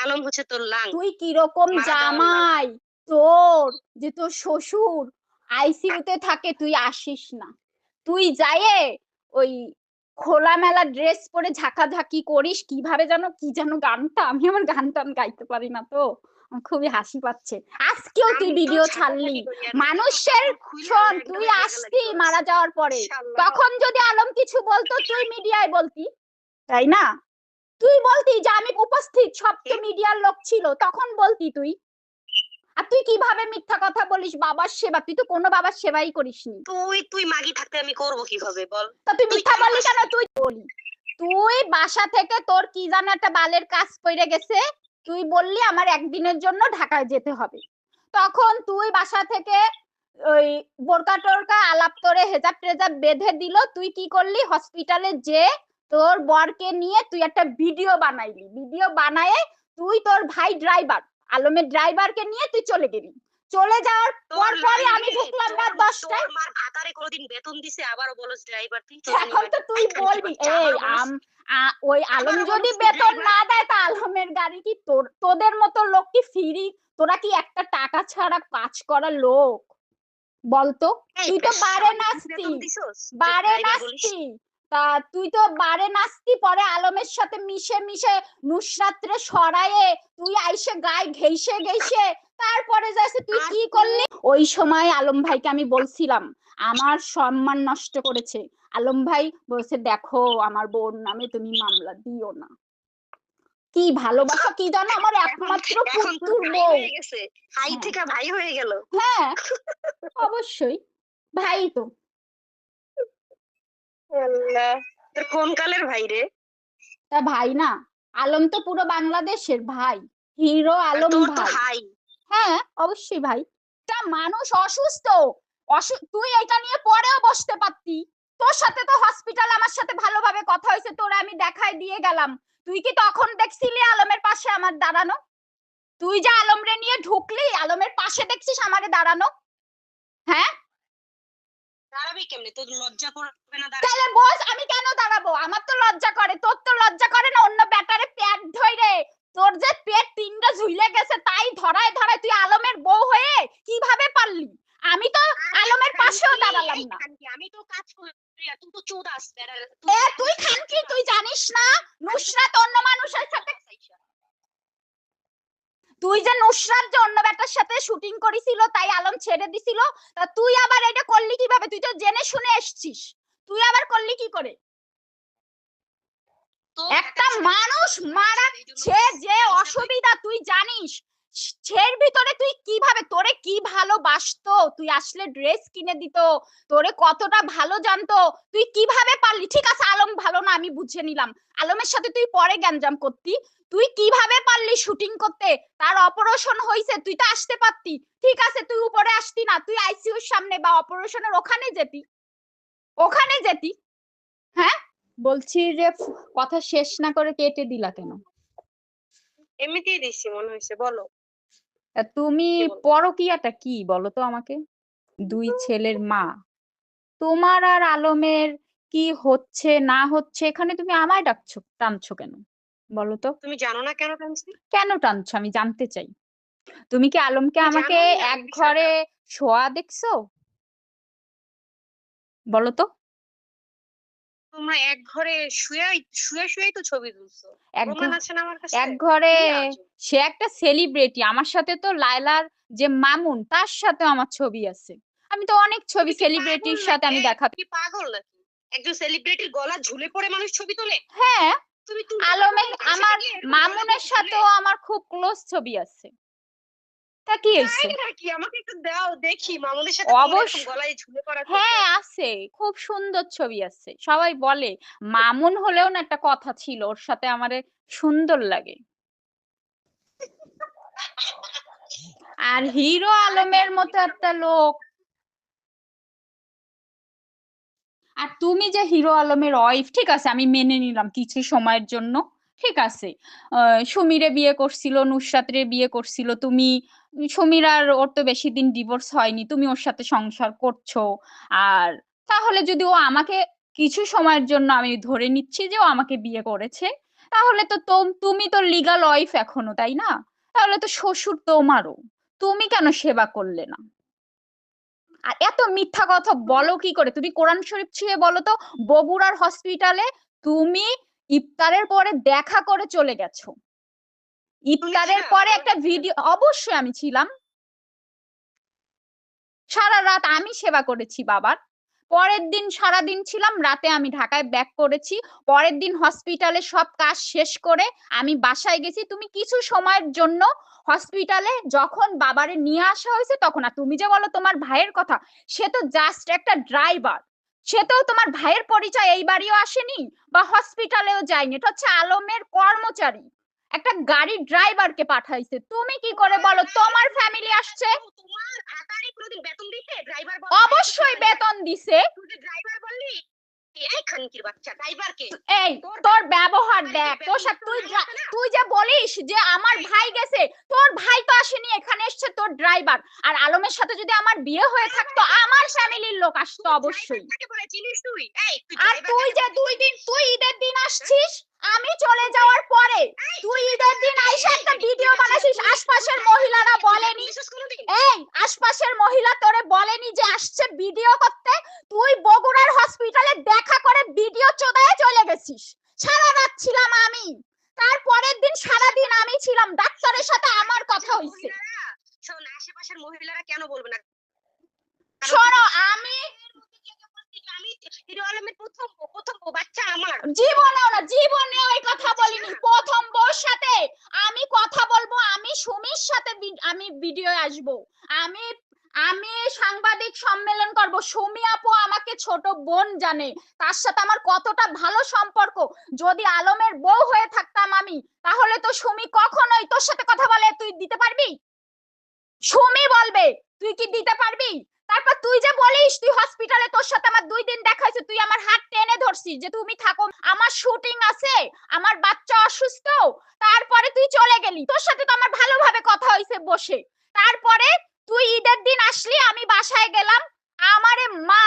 আলম হচ্ছে তোর লাং, তুই কিরকম মারা দেওয়ার লাং। জামাই, তোর যে তোর শ্বশুর আইসিইউতে থাকে, তুই আসিস না, তুই যাইয়ে ওই খোলামেলা ড্রেস পরে ঝাঁকাঝাঁকি করিস, কিভাবে যেন কি যেন গানটা, আমি আমার গান টান গাইতে পারি না তো, আমার খুবই হাসি পাচ্ছে। আজকেও তুই আমি তো ভিডিও ছাড়লি ঝাঁকাঝাঁকি করি আর তুই তো মানুষের, কাপড় খুইলা শোন ল্যাংটা তুই হয়ে আসতি লাগালাগি করস। মারা যাওয়ার পরে, ইনশাআল্লাহ। তখন যদি আলম কিছু বলতো তুই মিডিয়ায় বলতি, তাই না? তুই বলতি যে আমি উপস্থিত, সব তো মিডিয়ার লোক ছিল, তখন বলতি তুই। আর তুই কিভাবে মিথ্যা কথা বলিস বাবার সেবা, তুই তো কোনো বাবার সেবাই করিসনি। তুই মাগি থাকতে আমি করব কিভাবে বল? তা তুই মিথ্যা বললি কেন? তুই বলি তুই বাসা থেকে তোর কি জানো একটা বালের কাজ পড়ে গেছে, তুই বললি আমার একদিনের জন্য ঢাকায় যেতে হবে, তখন তুই বাসা থেকে ওই বোরকা টোরকা আলাপ করে হেজাব টেজাব বেঁধে দিল, তুই কি করলি হসপিটালে যে তোর বরকে নিয়ে তুই একটা ভিডিও বানাইলি, ভিডিও বানায়ে তুই তোর ভাই ড্রাইভার আলমের ড্রাইভারকে নিয়ে তুই চলে গেলি, চলে যাওয়ার পর পরে আমি ঢুকলাম রাত 10টায়। তোর মার ভাতারে কোনোদিন বেতন দিছে আবারও বলস ড্রাইভার? তুই এখন তো তুই বলবি এই ওই আলম যদি বেতন না দেয় তা আলমের গাড়ি কি তোদের মতো লোক কি ফ্রি? তোরা কি একটা টাকা ছাড়া কাজ করা লোক বলতো? তুই তো বারে নাচতি তা তুই তো বারে নাচতি, পরে আলমের সাথে মিশে মিশে নুসরাতরে সরায়ে তুই আইসে গায়ে ঘেইসে ঘেইসে তারপরে যাইছে তুই কি করলি? ওই সময় আলম ভাইকে আমি বলছিলাম আমার সম্মান নষ্ট করেছে, আলম ভাই বলছে দেখো আমার বোন নামে তুমি মামলা দিও না। কি ভালোবাসা কি জানো, আমার একমাত্র পুত্র বউ ভাই থেকে ভাই হয়ে গেল। হ্যাঁ অবশ্যই ভাই তো। আল্লাহ, তোর কোন কালের ভাই রে? তা ভাই না, আলম তো পুরো বাংলাদেশের ভাই, হিরো আলম ভাই। হ্যাঁ অবশ্যই ভাই। তা মানুষ অসুস্থ, তুই এটা নিয়ে পরেও বসতে পারতি, তোর সাথে তো হসপিটাল আমার সাথে ভালোভাবে কথা হয়েছে, তোরা আমি দেখাই দিয়ে গেলাম, তুই কি তখন দেখছিলি আলমের পাশে আমার দাঁড়ানো? তুই যে আলমরে নিয়ে ঢুকলি আলমের পাশে দেখছিস আমারে দাঁড়ানো? হ্যাঁ দাঁড়াবি কেমনে? তোর লজ্জা করবে না? তাহলে বস আমি কেন দাঁড়াবো? আমার তো লজ্জা করে, তোর তো লজ্জা করে না? অন্য ব্যাটারে পেট ধরে, তোর যে পেট তিনটা ঝুলে গেছে তাই ধরায় ধরায় তুই আলমের বউ হয়ে কিভাবে পারলি? আমি তো আলমের পাশেও দাঁড়ালাম না। আমি তো কাজ করি, তুই তো চোদাস। তুই খানকি, তুই জানিস না নুসরাত অন্য মানুষের সাথে, তুই যে নুসরাত যে অন্য ব্যাটার সাথে শুটিং করেছিল তাই আলম ছেড়ে দিছিল, তা তুই আবার এটা করলি কিভাবে? তুই তো জেনে শুনে এসছিস, তুই আবার করলি কি করে? একটা মানুষ মারাচ্ছে যে অসুবিধা তুই জানিস, সের ভিতরে তুই কিভাবে, তোরে কি ভালোবাসতো, তুই আসলে ড্রেস কিনে দিত, তোরে কতটা ভালো জানতো, তুই কিভাবে পারলি? ঠিক আছে আলম ভালো না আমি বুঝে নিলাম, আলমের সাথে তুই পরে গ্যাঞ্জাম করতি, তুই কিভাবে পারলি শুটিং করতে? তার অপারেশন হইছে, তুই তো আসতে পারতি, ঠিক আছে তুই উপরে আসতি না, তুই আইসিইউর সামনে বা অপারেশনের ওখানে যেতি। হ্যাঁ বলছি যে কথা শেষ না করে কেটে দিলা কেন? এমনিতেই দিছি মনে হয়েছে। বলো তুমি পরকীয়াটা কি বলো তো আমাকে? দুই ছেলের মা, তোমার আর আলমের কি হচ্ছে না হচ্ছে এখানে তুমি আমায় টানছো কেন বলো তো? তুমি জানো না কেন টানছি? কেন টানছো আমি জানতে চাই। তুমি কি আলমকে আমাকে এক ঘরে শোয়া দেখছো বলো তো? তোমরা এক ঘরে শুয়ে শুয়ে শুয়েই তো ছবি তুলছো, প্রমাণ আছে না আমার কাছে? এক ঘরে, সে একটা সেলিব্রিটি, আমার সাথে তো লায়লার যে মামুন তার সাথে আমার ছবি আছে, আমি তো অনেক ছবি সেলিব্রিটির সাথে আমি দেখা। কি পাগল নাকি? একজন সেলিব্রিটির গলা ঝুলে পড়ে মানুষ ছবি তোলে? হ্যাঁ আলমের আমার মামুনের সাথেও আমার খুব ক্লোজ ছবি আছে, তা কি হইছে? নাকি আমাকে একটু দাও দেখি মামুনের সাথে অবশ্যই গলায় ঝুলে পড়া। হ্যাঁ আছে, খুব সুন্দর ছবি আছে, সবাই বলে মামুন হলেও না একটা কথা ছিল, ওর সাথে আমারে সুন্দর লাগে। আর হিরো আলমের মতো একটা লোক, আর তুমি যে হিরো আলমের ওয়াইফ, ঠিক আছে আমি মেনে নিলাম কিছু সময়ের জন্য, ঠিক আছে সুমিরে বিয়ে করছিল, নুসরাতরে বিয়ে করছিল তুমি, সুমির আর ওর তো বেশি দিন ডিভোর্স হয়নি, তুমি ওর সাথে সংসার করছো, আর তাহলে যদি ও আমাকে কিছু সময়ের জন্য আমি ধরে নিচ্ছি যে ও আমাকে বিয়ে করেছে, তাহলে তো তুমি তো লিগাল ওয়াইফ এখনো, তাই না? তাহলে তো শ্বশুর তোমারও, তুমি কেন সেবা করলে না? আর এত মিথ্যা কথা বলো কি করে? তুমি কোরআন শরীফ ছুঁয়ে বলো তো, বগুড়ার হসপিটালে তুমি ইফতারের পরে দেখা করে চলে গেছো। ইফতারের পরে একটা ভিডিও, অবশ্যই আমি ছিলাম, সারা রাত আমি সেবা করেছি বাবার। পরের দিন সারাদিন ছিলাম, রাতে আমি ঢাকায় ব্যাক করেছি। পরের দিন হসপিটালে সব কাজ শেষ করে আমি বাসায় গেছি। তুমি কিছু সময়ের জন্য হসপিটালে যখন বাবারে নিয়ে আসা হয়েছে তখন, আর তুমি যে বলো তোমার ভাইয়ের কথা, সে তো জাস্ট একটা ড্রাইভার, সে তো তোমার ভাইয়ের পরিচয় এই বাড়িও আসেনি বা হসপিটালেও যায়নি, এটা হচ্ছে আলমের কর্মচারী, একটা গাড়ির ড্রাইভারকে পাঠাইছে। তুমি কি করে বলো তোমার ফ্যামিলি আসছে? তোমার ভাতারে কোনোদিন বেতন দিতে ড্রাইভার? অবশ্যই বেতন দিছে। তুই ড্রাইভার বললি, এই খানকির বাচ্চা ড্রাইভারকে। এই তোর ব্যবহার দেখ, তোর সাথে তুই যে বলিস যে আমার ভাই গেছে, তোর ভাই তো আসেনি, এখানে এসেছে তোর ড্রাইভার। আর আলমের সাথে যদি আমার বিয়ে হয়ে থাকতো আমার ফ্যামিলির লোক আসতো অবশ্যই। আর তুই যে তুই ঈদের দিন আসছিস, আমি চলে যাওয়ার পরে তুই ঈদের দিন আইসা একটা ভিডিও বানাইছিস, আশপাশের মহিলারা বলেনি, এই আশপাশের মহিলা তোরে বলেনি যে আসছে ভিডিও করতে? তুই বগুড়ার হসপিটালে দেখা করে ভিডিও চোদায় চলে গেছিস। সারা রাত ছিলাম আমি, তারপরের দিন সারা দিন আমি ছিলাম, ডাক্তারের সাথে আমার কথা হইছে। শোন, আশেপাশের মহিলারা কেন বলবে না? শোনো, আমি হিরো আলমের প্রথম বাচ্চা আমার। জীবনেও না, জীবনে ওই কথা বলিনি। প্রথম বউর সাথে আমি কথা বলবো, আমি সুমির সাথে আমি ভিডিও আসবো, আমি আমি সাংবাদিক সম্মেলন করব। সুমি আপু আমাকে ছোট বোন জানে, তার সাথে আমার কতটা ভালো সম্পর্ক। যদি আলমের বউ হয়ে থাকতাম আমি, তাহলে তো সুমি কখনোই তোর সাথে কথা বলে তুই দিতে পারবি? সুমি বলবে তুই কি দিতে পারবি? তারপর তুই যে বলিস তুই হসপিটালে তোর সাথে আমার 2 দিন দেখা হয়েছে, তুই আমার হাত টেনে ধরছিস যে তুমি থাকো, আমার শুটিং আছে, আমার বাচ্চা অসুস্থ, তারপরে তুই চলে গেলি। তোর সাথে তো আমার ভালোভাবে কথা হয়েছে বসে। তারপরে তুই ঈদের দিন আসলি, আমি বাসায় গেলাম, আমারে মা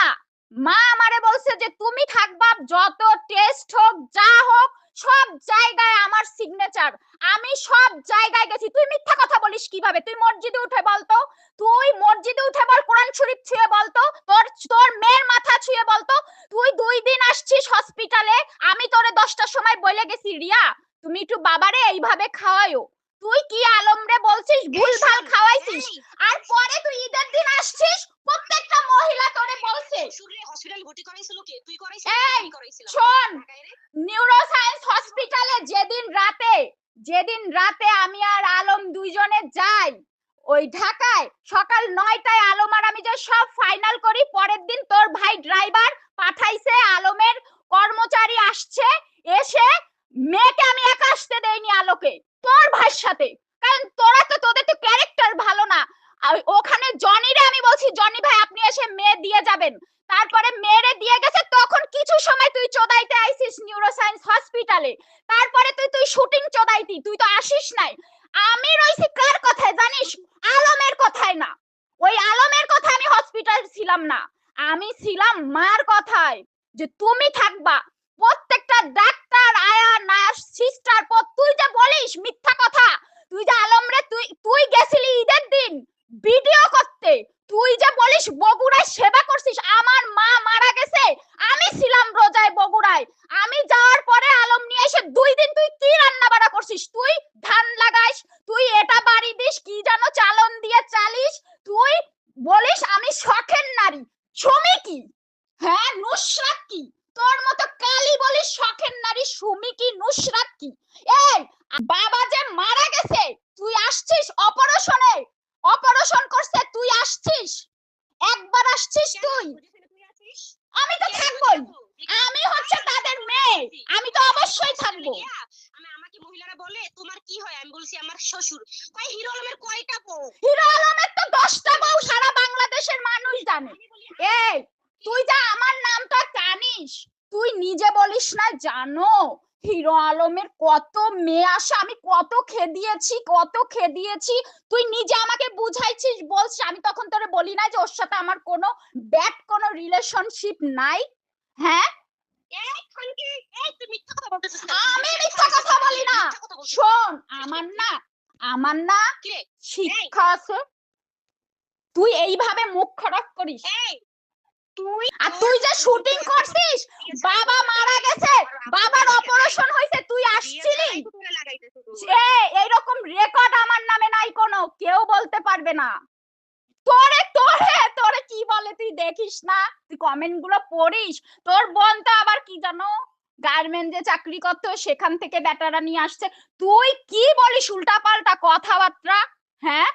আমারে বলছে যে তুমি থাকবা, যত টেস্ট হোক যা হোক সব জায়গায় আমার সিগনেচার, আমি সব জায়গায় গেছি। তুই মিথ্যা কথা বলিস কিভাবে? তুই মসজিদে উঠে বলতো, তুই মসজিদে উঠে বল, কোরআন শরীফ ছুঁয়ে বলতো, তোর মেয়ের মাথা ছুঁয়ে বলতো। তুই 2 দিন আসছিস হসপিটালে, আমি তোরে 10টার সময় বলে গেছি রিয়া তুমি একটু বাবারে এইভাবে খাওয়ায়ো। তুই কি আলমরে বলছিস ভুলভাল খাওয়াইছিস, আর পরে তুই ঈদের দিন আসছিস, প্রত্যেকটা মহিলা তোরে বলছে। হসপিটালে ভর্তি করাইছিল কে? তুই করাইছিস? এই আমি করাইছিলাম। শোন, নিউরোসায়েন্স হসপিটালে যেদিন রাতে আমি আর আলম দুইজনে যাই ওই ঢাকায়, সকাল 9টায় আলম আর আমি যে সব ফাইনাল করি, পরের দিন তোর ভাই ড্রাইভার পাঠাইছে, আলমের কর্মচারী আসছে, এসে মেয়েকে আমি একা আসতে দেইনি আলোকে, তোর ভাইয়ের সাথে, কারণ তোদের তো ক্যারেক্টার ভালো না। ওখানে জনিরে আমি বলছি জনি ভাই আপনি এসে মেয়ে দিয়ে যাবেন, তারপরে মেয়েরে দিয়ে গেছে। তখন কিছু সময় তুই চোদাইতে আইছিস নিউরোসায়েন্স হসপিটালে, তারপরে তুই শুটিং চোদাইতি, তুই তো আসিস নাই। আমি রইছি কার কথায় জানিস? আলমের কথায় না। ওই আলমের কথা আমি হসপিটাল ছিলাম না, আমি ছিলাম মার কথায়, যে তুমি থাকবা। প্রত্যেকটা ডাক্তার, আয়া, নার্স, সিস্টার, তুই যে বলিস মিথ্যা কথা, তুই যে আলমরে তুই গেছিলি ঈদের দিন ভিডিও করতে, তুই যে বলিস বগুড়ায় সেবা করছিস, আমার মা মারা গেছে, আমি ছিলাম রোজায় বগুড়ায়, আমি যাওয়ার পরে আলম নিয়ে এসে 2 দিন তুই কি রান্না বাড়া করছিস? তুই ধান লাগাইস, তুই এটা বাড়ি দিস, কি জানো চালন দিয়ে চালিস, তুই বলিস আমি শখের নারী। সুমি কি? হ্যাঁ, নুসরাত কি? তোর মতো কালি বলিস শখের নারী, সুমি কি নুসরাত কি? এই বাবা যে মারা গেছে, তুই আসছিস অপারেশন করছে, তুই আসছিস, একবার আসছিস তুই, আমি তো থাকবোই, আমি হচ্ছে তাদের মেয়ে, আমি তো অবশ্যই থাকবো। আমাকে মহিলারা বলে তোমার কি হয়, আমি বলছি আমার শ্বশুর। কয় হিরো আলমের কয়টা বউ? হিরো আলমের তো 10টা বউ সারা বাংলাদেশের মানুষ জানে। এই তুই যা আমার নামটা জানিস, তুই নিজে বলিস না জানো হিরো আলমের কত মেয়ে আসে, আমি কত খেদিয়েছি, তুই নিজে আমাকে বুঝাইছিস, বলছিস, আমি তখন তোরে বলি না যে ওর সাথে আমার কোনো ব্যাড কোনো রিলেশনশিপ নাই? হ্যাঁ, তুই মিথ্যা কথা বলতেছিস কেন? আমি মিথ্যা কথা বলি না। মিথ্যা কথা বলছিস। শোন, আমার না কি রে? শিক্ষা আছে। তুই এইভাবে মুখ খারাপ করিস। এই, তুই আর তুই যে শুটিং করছিস, বাবা মারা গেছে, বাবার অপারেশন হয়েছে, তুই আসছিলি। এইরকম রেকর্ড আমার নামে নাই কোনো, কেউ বলতে পারবে না। তোরে কি বলে তুই দেখিস না? তুই কমেন্ট গুলো পড়িস? তোর বোন তো আবার কি জানো, গার্মেন্টসে চাকরি করতো, সেখান থেকে বেটারা নিয়ে আসছে। তুই কি বলিস উল্টা পাল্টা কথাবার্তা? হ্যাঁ,